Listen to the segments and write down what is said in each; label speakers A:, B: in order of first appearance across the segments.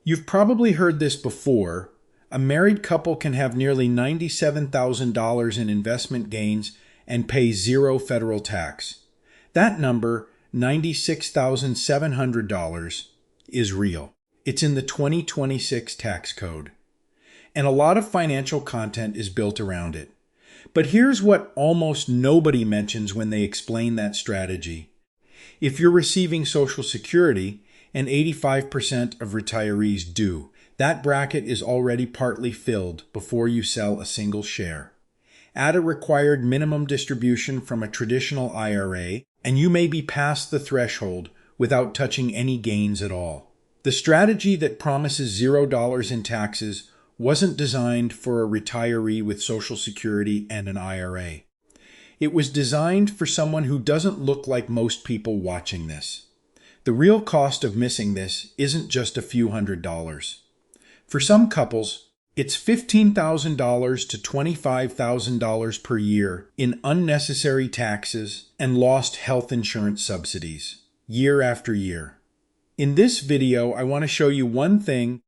A: You've probably heard this before. A married couple can have nearly $97,000 in investment gains and pay zero federal tax. That number, $96,700, is real. It's in the 2026 tax code. And a lot of financial content is built around it. But here's what almost nobody mentions when they explain that strategy. If you're receiving Social Security, and 85% of retirees do, that bracket is already partly filled before you sell a single share. Add a required minimum distribution from a traditional IRA, and you may be past the threshold without touching any gains at all. The strategy that promises $0 in taxes wasn't designed for a retiree with Social Security and an IRA. It was designed for someone who doesn't look like most people watching this. The real cost of missing this isn't just a few $100s. For some couples, it's $15,000 to $25,000 per year in unnecessary taxes and lost health insurance subsidies, year after year. In this video, I want to show you one thing: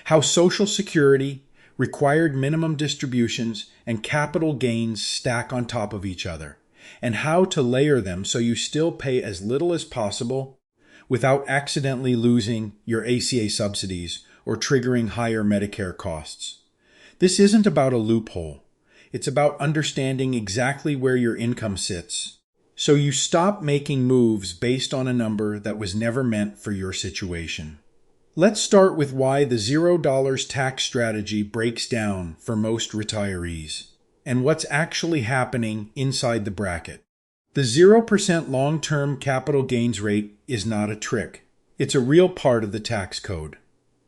A: how Social Security, required minimum distributions, and capital gains stack on top of each other, and how to layer them so you still pay as little as possible without accidentally losing your ACA subsidies or triggering higher Medicare costs. This isn't about a loophole. It's about understanding exactly where your income sits, so you stop making moves based on a number that was never meant for your situation. Let's start with why the $0 tax strategy breaks down for most retirees, and what's actually happening inside the bracket. The 0% long-term capital gains rate is not a trick. It's a real part of the tax code.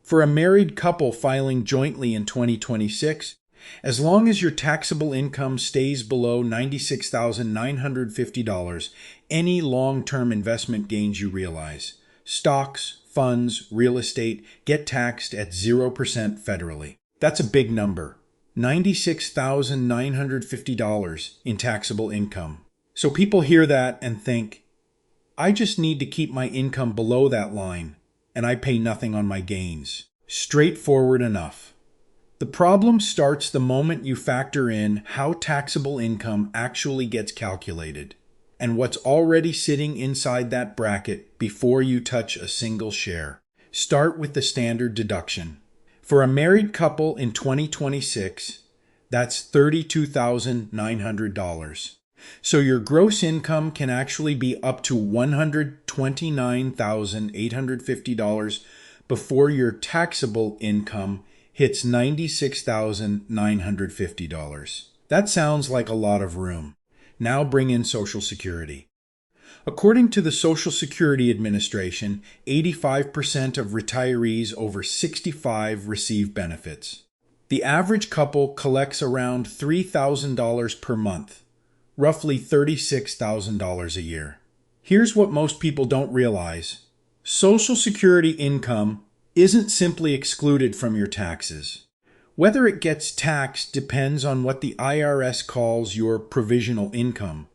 A: For a married couple filing jointly in 2026, as long as your taxable income stays below $96,950, any long-term investment gains you realize, stocks, funds, real estate, get taxed at 0% federally. That's a big number. $96,950 in taxable income. So people hear that and think, I just need to keep my income below that line, and I pay nothing on my gains. Straightforward enough. The problem starts the moment you factor in how taxable income actually gets calculated, and what's already sitting inside that bracket before you touch a single share. Start with the standard deduction. For a married couple in 2026, that's $32,900. So your gross income can actually be up to $129,850 before your taxable income hits $96,950. That sounds like a lot of room. Now bring in Social Security. According to the Social Security Administration, 85% of retirees over 65 receive benefits. The average couple collects around $3,000 per month, roughly $36,000 a year. Here's what most people don't realize. Social Security income isn't simply excluded from your taxes. Whether it gets taxed depends on what the IRS calls your provisional income,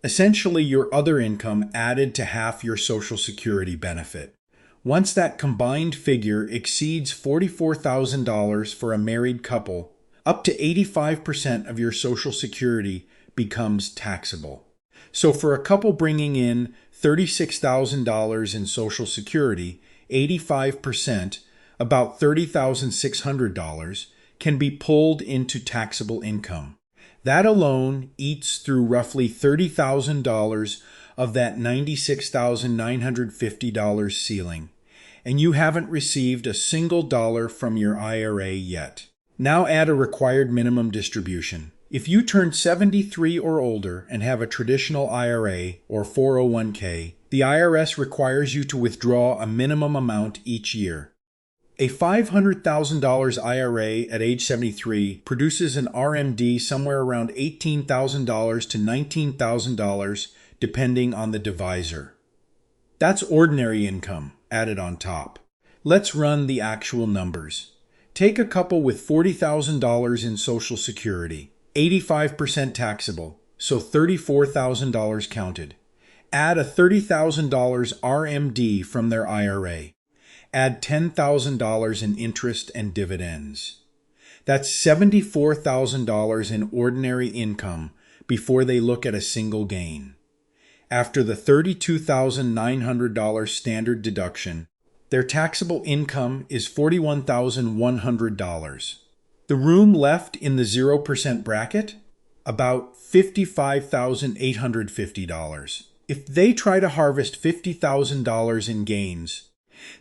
A: essentially your other income added to half your Social Security benefit. Once that combined figure exceeds $44,000 for a married couple, up to 85% of your Social Security becomes taxable. So for a couple bringing in $36,000 in Social Security, 85%, about $30,600, can be pulled into taxable income. That alone eats through roughly $30,000 of that $96,950 ceiling, and you haven't received a single dollar from your IRA yet. Now add a required minimum distribution. If you turn 73 or older and have a traditional IRA or 401k, the IRS requires you to withdraw a minimum amount each year. A $500,000 IRA at age 73 produces an RMD somewhere around $18,000 to $19,000 depending on the divisor. That's ordinary income added on top. Let's run the actual numbers. Take a couple with $40,000 in Social Security, 85% taxable, so $34,000 counted. Add a $30,000 RMD from their IRA. Add $10,000 in interest and dividends. That's $74,000 in ordinary income before they look at a single gain. After the $32,900 standard deduction, their taxable income is $41,100. The room left in the 0% bracket? About $55,850. If they try to harvest $50,000 in gains,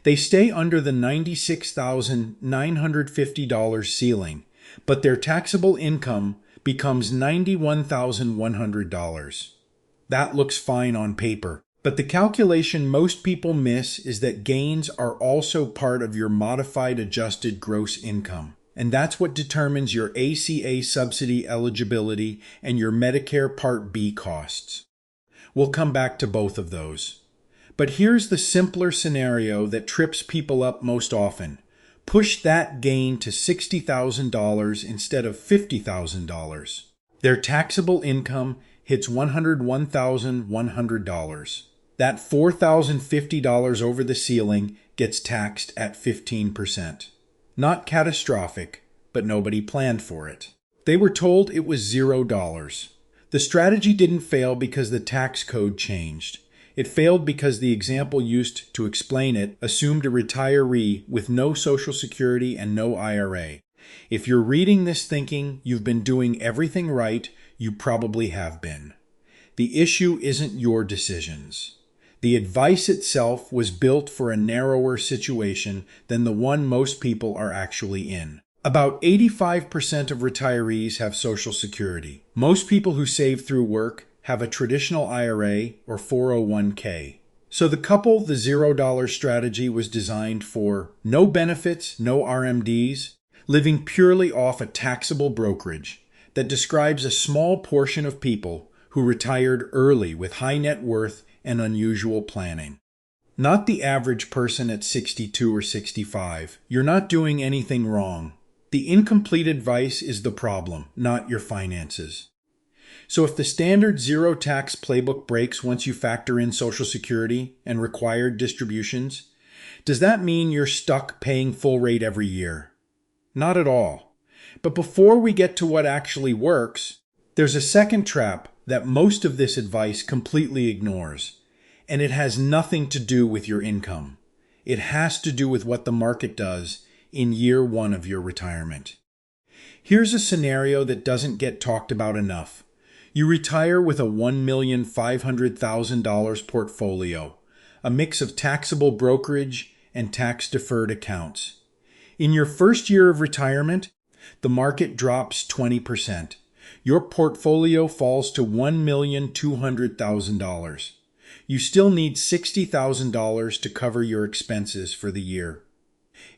A: they stay under the $96,950 ceiling, but their taxable income becomes $91,100. That looks fine on paper, but the calculation most people miss is that gains are also part of your modified adjusted gross income. And that's what determines your ACA subsidy eligibility and your Medicare Part B costs. We'll come back to both of those. But here's the simpler scenario that trips people up most often. Push that gain to $60,000 instead of $50,000. Their taxable income hits $101,100. That $4,050 over the ceiling gets taxed at 15%. Not catastrophic, but nobody planned for it. They were told it was $0. The strategy didn't fail because the tax code changed. It failed because the example used to explain it assumed a retiree with no Social Security and no IRA. If you're reading this thinking you've been doing everything right, you probably have been. The issue isn't your decisions. The advice itself was built for a narrower situation than the one most people are actually in. About 85% of retirees have Social Security. Most people who save through work have a traditional IRA or 401k. So the $0 strategy was designed for no benefits, no RMDs, living purely off a taxable brokerage that describes a small portion of people who retired early with high net worth and unusual planning. Not the average person at 62 or 65. You're not doing anything wrong. The incomplete advice is the problem, not your finances. So if the standard zero tax playbook breaks once you factor in Social Security and required distributions, does that mean you're stuck paying full rate every year? Not at all. But before we get to what actually works, there's a second trap that most of this advice completely ignores, and it has nothing to do with your income. It has to do with what the market does in year one of your retirement. Here's a scenario that doesn't get talked about enough. You retire with a $1,500,000 portfolio, a mix of taxable brokerage and tax-deferred accounts. In your first year of retirement, the market drops 20%. Your portfolio falls to $1,200,000. You still need $60,000 to cover your expenses for the year.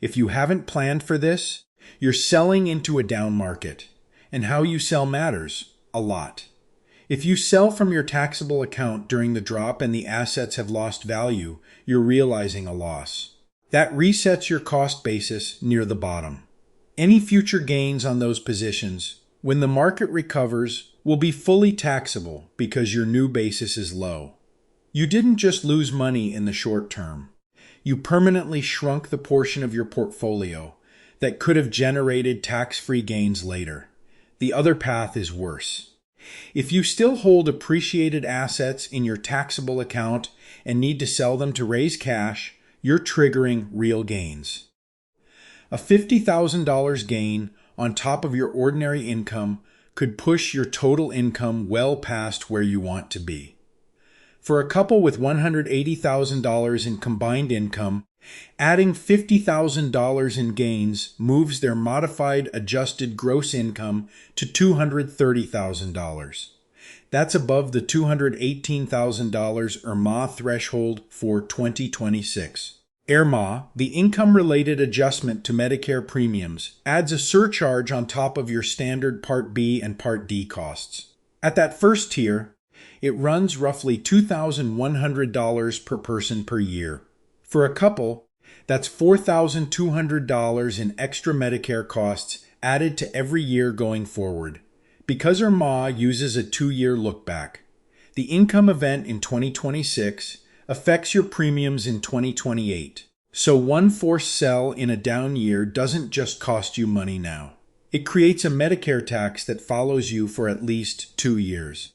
A: If you haven't planned for this, you're selling into a down market. And how you sell matters a lot. If you sell from your taxable account during the drop and the assets have lost value, you're realizing a loss. That resets your cost basis near the bottom. Any future gains on those positions, when the market recovers, will be fully taxable because your new basis is low. You didn't just lose money in the short term. You permanently shrunk the portion of your portfolio that could have generated tax-free gains later. The other path is worse. If you still hold appreciated assets in your taxable account and need to sell them to raise cash, you're triggering real gains. A $50,000 gain on top of your ordinary income could push your total income well past where you want to be. For a couple with $180,000 in combined income, adding $50,000 in gains moves their modified adjusted gross income to $230,000. That's above the $218,000 IRMAA threshold for 2026. IRMAA, the income-related adjustment to Medicare premiums, adds a surcharge on top of your standard Part B and Part D costs. At that first tier, it runs roughly $2,100 per person per year. For a couple, that's $4,200 in extra Medicare costs added to every year going forward. Because IRMAA uses a 2-year look-back, the income event in 2026 affects your premiums in 2028. So one forced sell in a down year doesn't just cost you money now. It creates a Medicare tax that follows you for at least 2 years.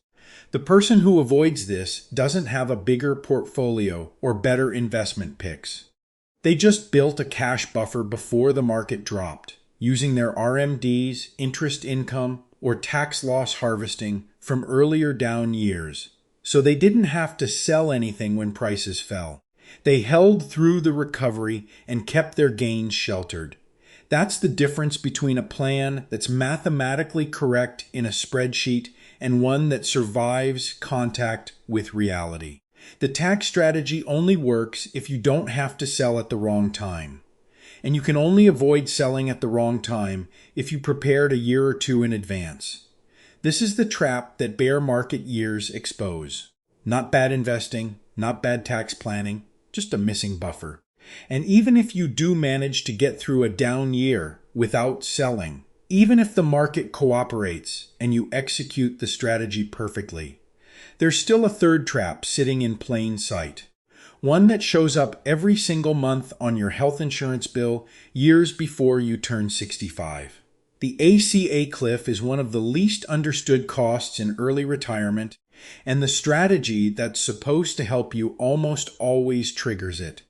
A: The person who avoids this doesn't have a bigger portfolio or better investment picks. They just built a cash buffer before the market dropped, using their RMDs, interest income, or tax loss harvesting from earlier down years. So they didn't have to sell anything when prices fell. They held through the recovery and kept their gains sheltered. That's the difference between a plan that's mathematically correct in a spreadsheet and one that survives contact with reality. The tax strategy only works if you don't have to sell at the wrong time. And you can only avoid selling at the wrong time if you prepared a year or two in advance. This is the trap that bear market years expose. Not bad investing, not bad tax planning, just a missing buffer. And even if you do manage to get through a down year without selling, even if the market cooperates and you execute the strategy perfectly, there's still a third trap sitting in plain sight. One that shows up every single month on your health insurance bill years before you turn 65. The ACA cliff is one of the least understood costs in early retirement, and the strategy that's supposed to help you almost always triggers it.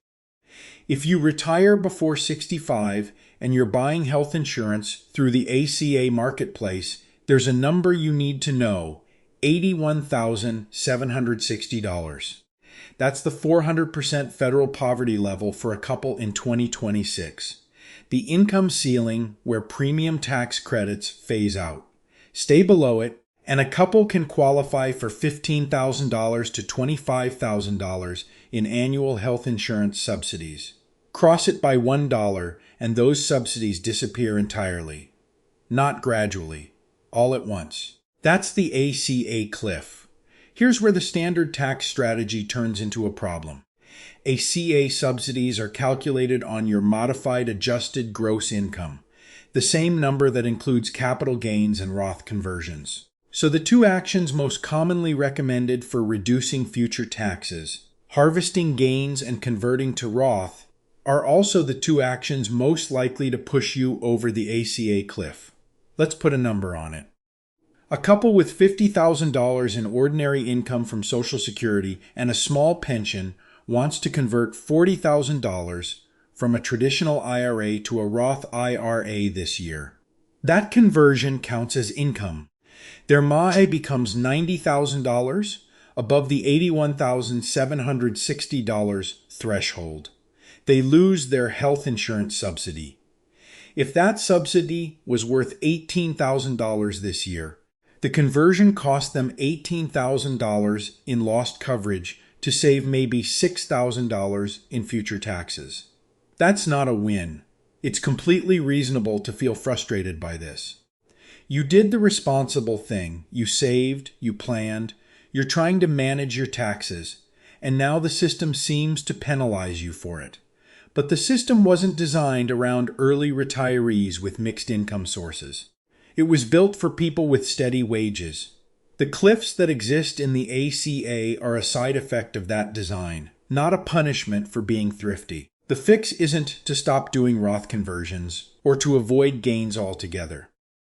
A: If you retire before 65 and you're buying health insurance through the ACA marketplace, there's a number you need to know: $81,760. That's the 400% federal poverty level for a couple in 2026. The income ceiling where premium tax credits phase out. Stay below it, and a couple can qualify for $15,000 to $25,000 in annual health insurance subsidies. Cross it by $1 and those subsidies disappear entirely. Not gradually, all at once. That's the ACA cliff. Here's where the standard tax strategy turns into a problem. ACA subsidies are calculated on your modified adjusted gross income, the same number that includes capital gains and Roth conversions. So the two actions most commonly recommended for reducing future taxes, harvesting gains and converting to Roth, are also the two actions most likely to push you over the ACA cliff. Let's put a number on it. A couple with $50,000 in ordinary income from Social Security and a small pension wants to convert $40,000 from a traditional IRA to a Roth IRA this year. That conversion counts as income. Their MAA becomes $90,000 above the $81,760 threshold. They lose their health insurance subsidy. If that subsidy was worth $18,000 this year, the conversion cost them $18,000 in lost coverage to save maybe $6,000 in future taxes. That's not a win. It's completely reasonable to feel frustrated by this. You did the responsible thing. You saved, you planned, you're trying to manage your taxes, and now the system seems to penalize you for it. But the system wasn't designed around early retirees with mixed income sources. It was built for people with steady wages. The cliffs that exist in the ACA are a side effect of that design, not a punishment for being thrifty. The fix isn't to stop doing Roth conversions or to avoid gains altogether.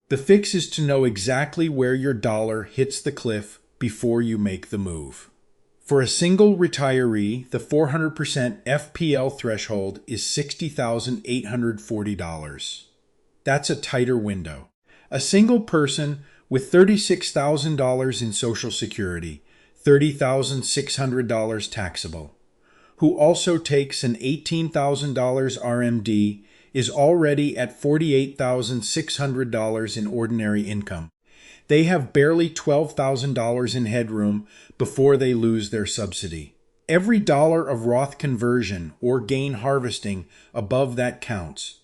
A: The fix is to know exactly where your dollar hits the cliff before you make the move. For a single retiree, the 400% FPL threshold is $60,840. That's a tighter window. A single person with $36,000 in Social Security, $30,600 taxable, who also takes an $18,000 RMD, is already at $48,600 in ordinary income. They have barely $12,000 in headroom before they lose their subsidy. Every dollar of Roth conversion or gain harvesting above that counts.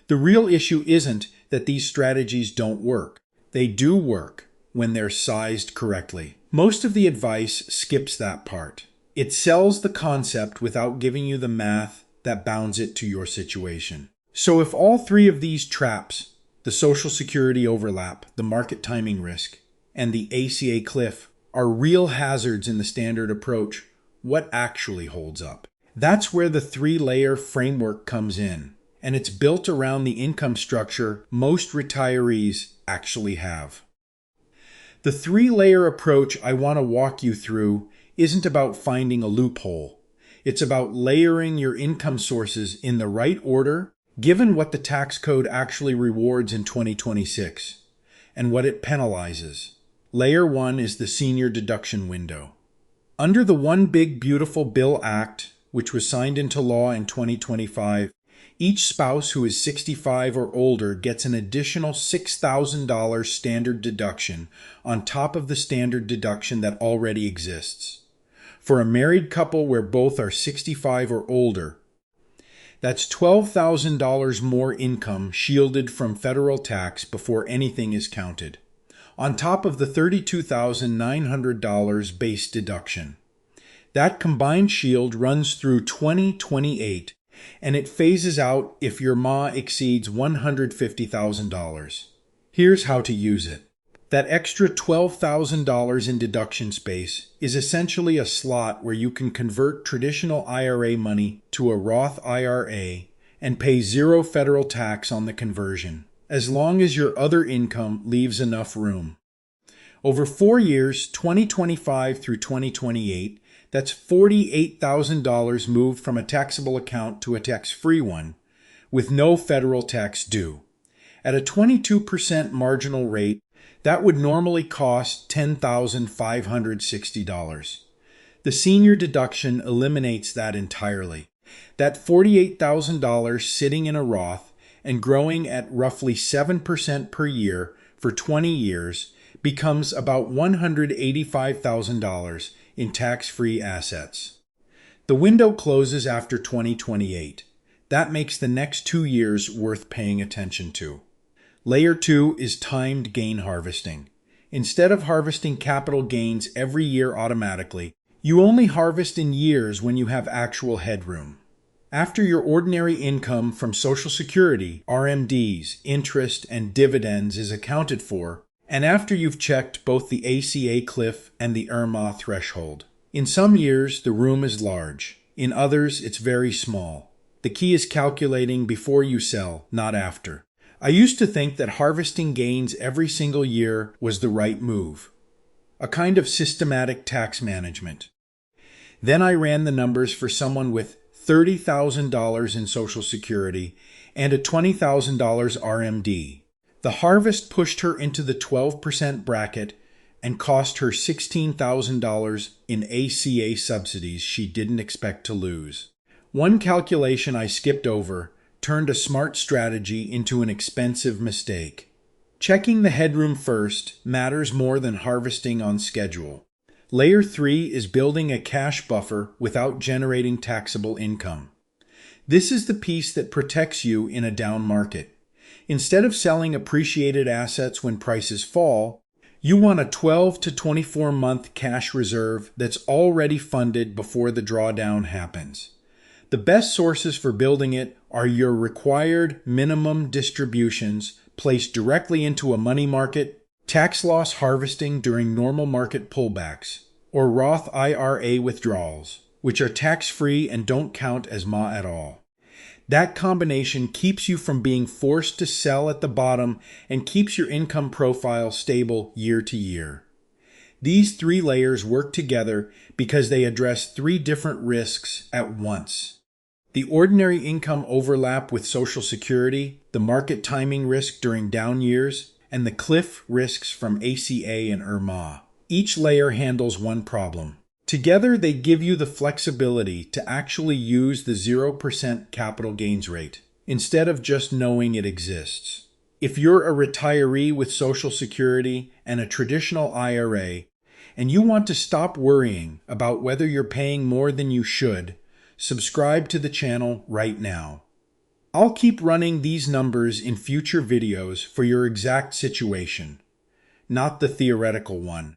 A: The real issue isn't that these strategies don't work. They do work when they're sized correctly. Most of the advice skips that part. It sells the concept without giving you the math that bounds it to your situation. So if all three of these traps, the Social Security overlap, the market timing risk, and the ACA cliff, are real hazards in the standard approach, what actually holds up? That's where the three-layer framework comes in, and it's built around the income structure most retirees actually have. The three-layer approach I want to walk you through isn't about finding a loophole. It's about layering your income sources in the right order, given what the tax code actually rewards in 2026 and what it penalizes. Layer 1 is the senior deduction window. Under the One Big Beautiful Bill Act, which was signed into law in 2025, each spouse who is 65 or older gets an additional $6,000 standard deduction on top of the standard deduction that already exists. For a married couple where both are 65 or older, that's $12,000 more income shielded from federal tax before anything is counted, on top of the $32,900 base deduction. That combined shield runs through 2028, and it phases out if your IRMAA exceeds $150,000. Here's how to use it. That extra $12,000 in deduction space is essentially a slot where you can convert traditional IRA money to a Roth IRA and pay zero federal tax on the conversion, as long as your other income leaves enough room. Over 4 years, 2025 through 2028, that's $48,000 moved from a taxable account to a tax-free one, with no federal tax due. At a 22% marginal rate, that would normally cost $10,560. The senior deduction eliminates that entirely. That $48,000 sitting in a Roth and growing at roughly 7% per year for 20 years becomes about $185,000 in tax-free assets. The window closes after 2028. That makes the next 2 years worth paying attention to. Layer 2 is timed gain harvesting. Instead of harvesting capital gains every year automatically, you only harvest in years when you have actual headroom. After your ordinary income from Social Security, RMDs, interest, and dividends is accounted for, and after you've checked both the ACA cliff and the IRMAA threshold. In some years, the room is large. In others, it's very small. The key is calculating before you sell, not after. I used to think that harvesting gains every single year was the right move, a kind of systematic tax management. Then I ran the numbers for someone with $30,000 in Social Security and a $20,000 RMD. The harvest pushed her into the 12% bracket and cost her $16,000 in ACA subsidies she didn't expect to lose. One calculation I skipped over turned a smart strategy into an expensive mistake. Checking the headroom first matters more than harvesting on schedule. Layer 3 is building a cash buffer without generating taxable income. This is the piece that protects you in a down market. Instead of selling appreciated assets when prices fall, you want a 12 to 24 month cash reserve that's already funded before the drawdown happens. The best sources for building it are your required minimum distributions placed directly into a money market, tax loss harvesting during normal market pullbacks, or Roth IRA withdrawals, which are tax-free and don't count as IRMAA at all. That combination keeps you from being forced to sell at the bottom and keeps your income profile stable year to year. These three layers work together because they address three different risks at once. The ordinary income overlap with Social Security, the market timing risk during down years, and the cliff risks from ACA and IRMAA. Each layer handles one problem. Together, they give you the flexibility to actually use the 0% capital gains rate, instead of just knowing it exists. If you're a retiree with Social Security and a traditional IRA, and you want to stop worrying about whether you're paying more than you should, subscribe to the channel right now. I'll keep running these numbers in future videos for your exact situation, not the theoretical one.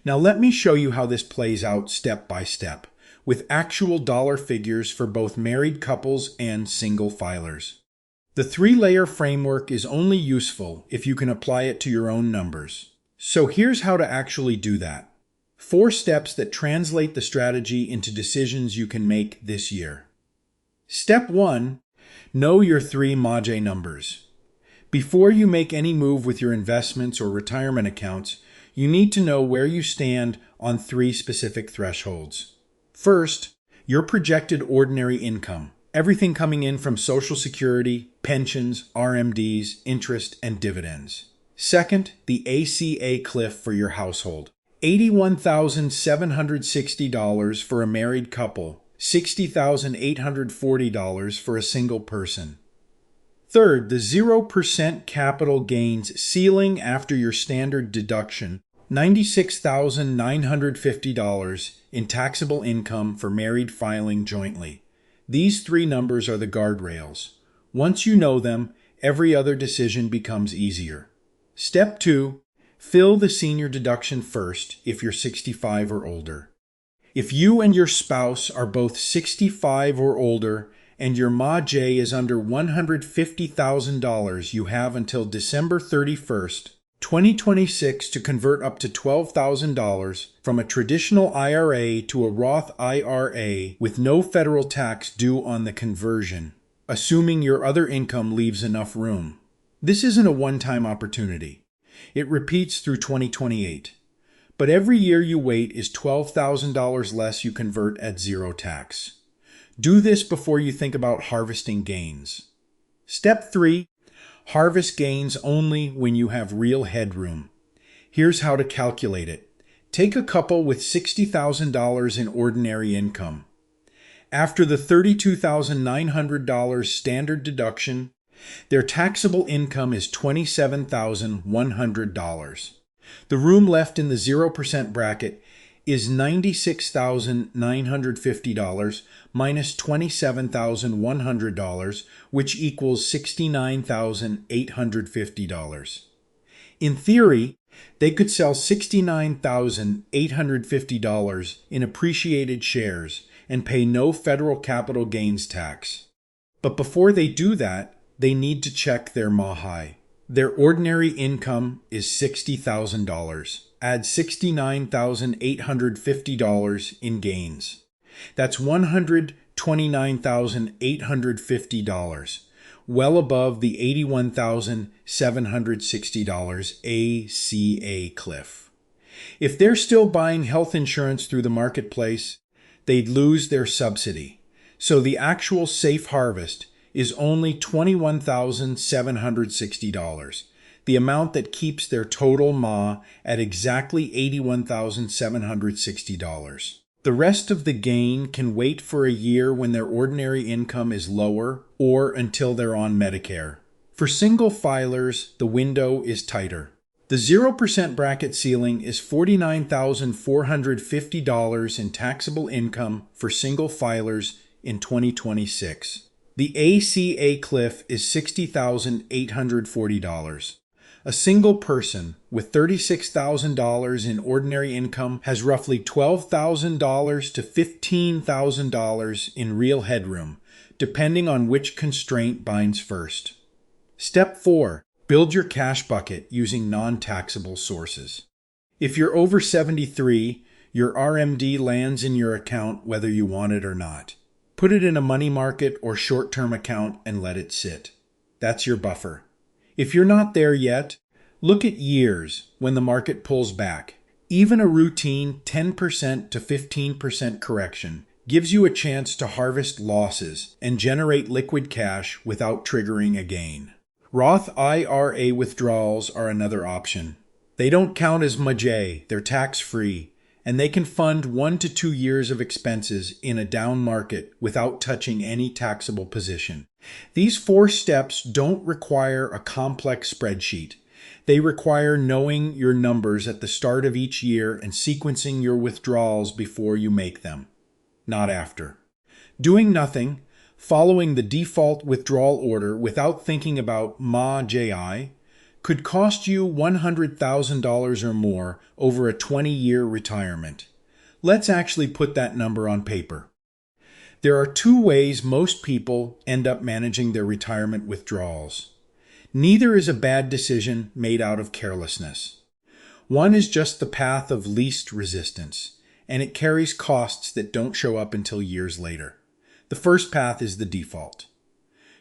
A: Now let me show you how this plays out step by step, with actual dollar figures for both married couples and single filers. The three-layer framework is only useful if you can apply it to your own numbers. So here's how to actually do that. 4 steps that translate the strategy into decisions you can make this year. Step 1. Know your 3 MAJE numbers. Before you make any move with your investments or retirement accounts, you need to know where you stand on 3 specific thresholds. First, your projected ordinary income. Everything coming in from Social Security, pensions, RMDs, interest, and dividends. Second, the ACA cliff for your household. $81,760 for a married couple, $60,840 for a single person. Third, the 0% capital gains ceiling after your standard deduction, $96,950 in taxable income for married filing jointly. These 3 numbers are the guardrails. Once you know them, every other decision becomes easier. Step 2. Fill the senior deduction first if you're 65 or older. If you and your spouse are both 65 or older and your MAJE is under $150,000, you have until December 31st, 2026 to convert up to $12,000 from a traditional IRA to a Roth IRA with no federal tax due on the conversion, assuming your other income leaves enough room. This isn't a one-time opportunity. It repeats through 2028. But every year you wait is $12,000 less you convert at 0 tax. Do this before you think about harvesting gains. Step 3. Harvest gains only when you have real headroom. Here's how to calculate it. Take a couple with $60,000 in ordinary income. After the $32,900 standard deduction, their taxable income is $27,100. The room left in the 0% bracket is $96,950 minus $27,100, which equals $69,850. In theory, they could sell $69,850 in appreciated shares and pay no federal capital gains tax. But before they do that, they need to check their MAJE. Their ordinary income is $60,000. Add $69,850 in gains. That's $129,850, well above the $81,760 ACA cliff. If they're still buying health insurance through the marketplace, they'd lose their subsidy. So the actual safe harvest is only $21,760, the amount that keeps their total MAJE at exactly $81,760. The rest of the gain can wait for a year when their ordinary income is lower or until they're on Medicare. For single filers, the window is tighter. The 0% bracket ceiling is $49,450 in taxable income for single filers in 2026. The ACA cliff is $60,840. A single person with $36,000 in ordinary income has roughly $12,000 to $15,000 in real headroom, depending on which constraint binds first. Step 4. Build your cash bucket using non-taxable sources. If you're over 73, your RMD lands in your account whether you want it or not. Put it in a money market or short-term account and let it sit. That's your buffer. If you're not there yet, look at years when the market pulls back. Even a routine 10% to 15% correction gives you a chance to harvest losses and generate liquid cash without triggering a gain. Roth IRA withdrawals are another option. They don't count as MAJE, they're tax-free, and they can fund 1 to 2 years of expenses in a down market without touching any taxable position. These 4 steps don't require a complex spreadsheet. They require knowing your numbers at the start of each year and sequencing your withdrawals before you make them, not after. Doing nothing, following the default withdrawal order without thinking about MAJI, could cost you $100,000 or more over a 20-year retirement. Let's actually put that number on paper. There are 2 ways most people end up managing their retirement withdrawals. Neither is a bad decision made out of carelessness. One is just the path of least resistance, and it carries costs that don't show up until years later. The first path is the default.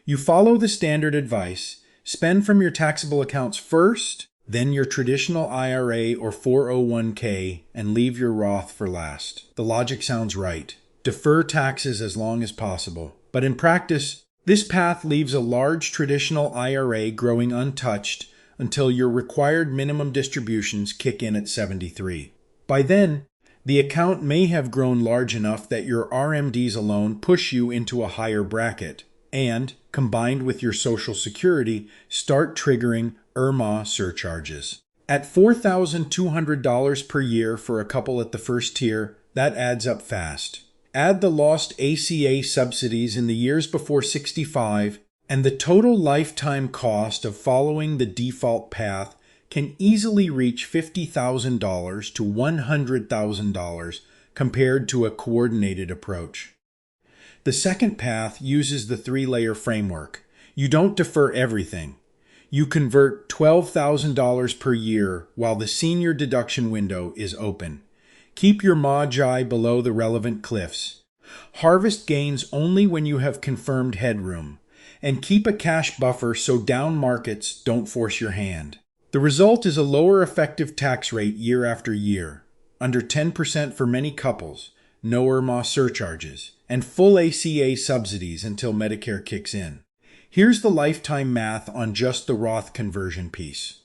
A: You follow the standard advice, spend from your taxable accounts first, then your traditional IRA or 401k, and leave your Roth for last. The logic sounds right. Defer taxes as long as possible. But in practice, this path leaves a large traditional IRA growing untouched until your required minimum distributions kick in at 73. By then, the account may have grown large enough that your RMDs alone push you into a higher bracket and, combined with your Social Security, start triggering IRMAA surcharges. At $4,200 per year for a couple at the first tier, that adds up fast. Add the lost ACA subsidies in the years before 65, and the total lifetime cost of following the default path can easily reach $50,000 to $100,000 compared to a coordinated approach. The second path uses the three-layer framework. You don't defer everything. You convert $12,000 per year while the senior deduction window is open. Keep your MAJI below the relevant cliffs. Harvest gains only when you have confirmed headroom. And keep a cash buffer so down markets don't force your hand. The result is a lower effective tax rate year after year, under 10% for many couples, no IRMAA surcharges, and full ACA subsidies until Medicare kicks in. Here's the lifetime math on just the Roth conversion piece.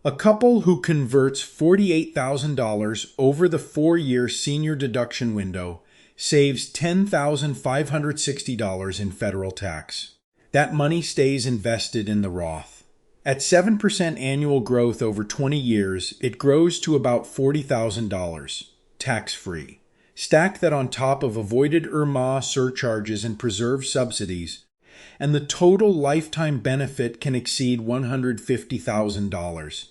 A: A couple who converts $48,000 over the 4-year senior deduction window saves $10,560 in federal tax. That money stays invested in the Roth. At 7% annual growth over 20 years, it grows to about $40,000, tax-free. Stack that on top of avoided IRMAA surcharges and preserved subsidies, and the total lifetime benefit can exceed $150,000.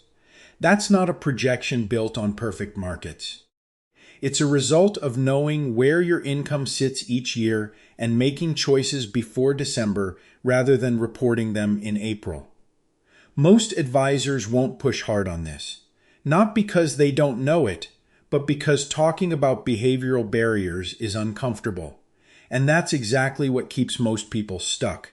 A: That's not a projection built on perfect markets. It's a result of knowing where your income sits each year and making choices before December rather than reporting them in April. Most advisors won't push hard on this, not because they don't know it, but because talking about behavioral barriers is uncomfortable. And that's exactly what keeps most people stuck.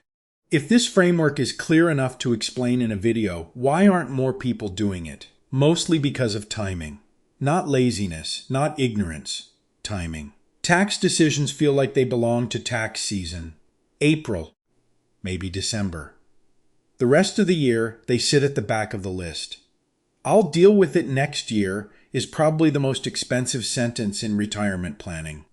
A: If this framework is clear enough to explain in a video, why aren't more people doing it? Mostly because of timing. Not laziness, not ignorance. Timing. Tax decisions feel like they belong to tax season. April, maybe December. The rest of the year, they sit at the back of the list. "I'll deal with it next year" is probably the most expensive sentence in retirement planning.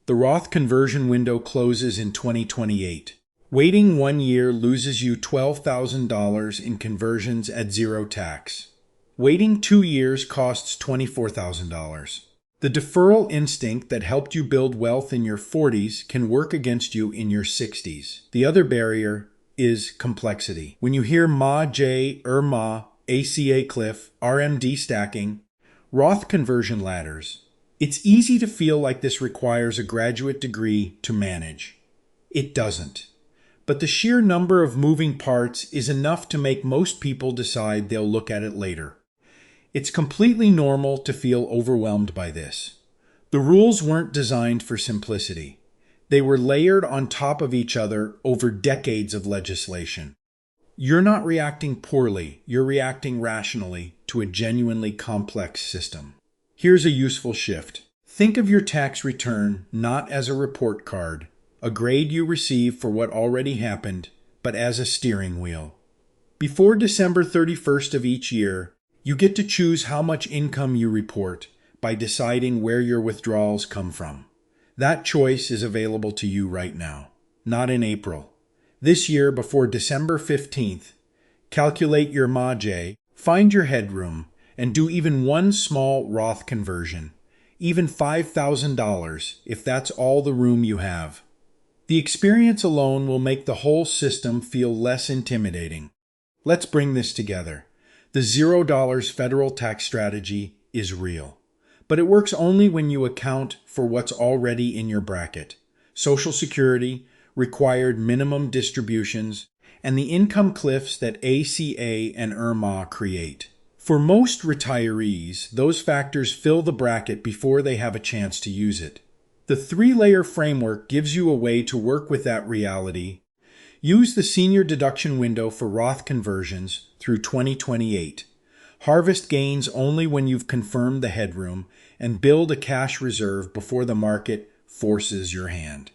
A: The Roth conversion window closes in 2028. Waiting 1 year loses you $12,000 in conversions at zero tax. Waiting 2 years costs $24,000. The deferral instinct that helped you build wealth in your 40s can work against you in your 60s. The other barrier is complexity. When you hear MAJI, IRMAA, ACA cliff, RMD stacking, Roth conversion ladders, it's easy to feel like this requires a graduate degree to manage. It doesn't. But the sheer number of moving parts is enough to make most people decide they'll look at it later. It's completely normal to feel overwhelmed by this. The rules weren't designed for simplicity. They were layered on top of each other over decades of legislation. You're not reacting poorly, you're reacting rationally to a genuinely complex system. Here's a useful shift. Think of your tax return not as a report card, a grade you receive for what already happened, but as a steering wheel. Before December 31st of each year, you get to choose how much income you report by deciding where your withdrawals come from. That choice is available to you right now, not in April. This year, before December 15th, calculate your MAJI, find your headroom, and do even one small Roth conversion, even $5,000 if that's all the room you have. The experience alone will make the whole system feel less intimidating. Let's bring this together. The $0 federal tax strategy is real, but it works only when you account for what's already in your bracket: Social Security, required minimum distributions, and the income cliffs that ACA and IRMAA create. For most retirees, those factors fill the bracket before they have a chance to use it. The three-layer framework gives you a way to work with that reality. Use the senior deduction window for Roth conversions through 2028. Harvest gains only when you've confirmed the headroom, and build a cash reserve before the market forces your hand.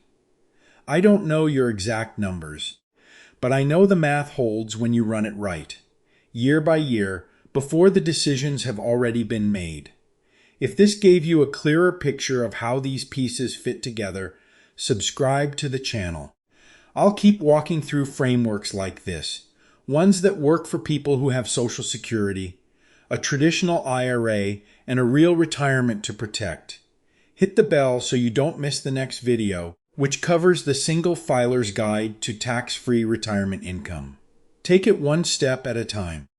A: I don't know your exact numbers, but I know the math holds when you run it right, year by year, before the decisions have already been made. If this gave you a clearer picture of how these pieces fit together, subscribe to the channel. I'll keep walking through frameworks like this, ones that work for people who have Social Security, a traditional IRA, and a real retirement to protect. Hit the bell so you don't miss the next video, which covers the single filer's guide to tax-free retirement income. Take it one step at a time.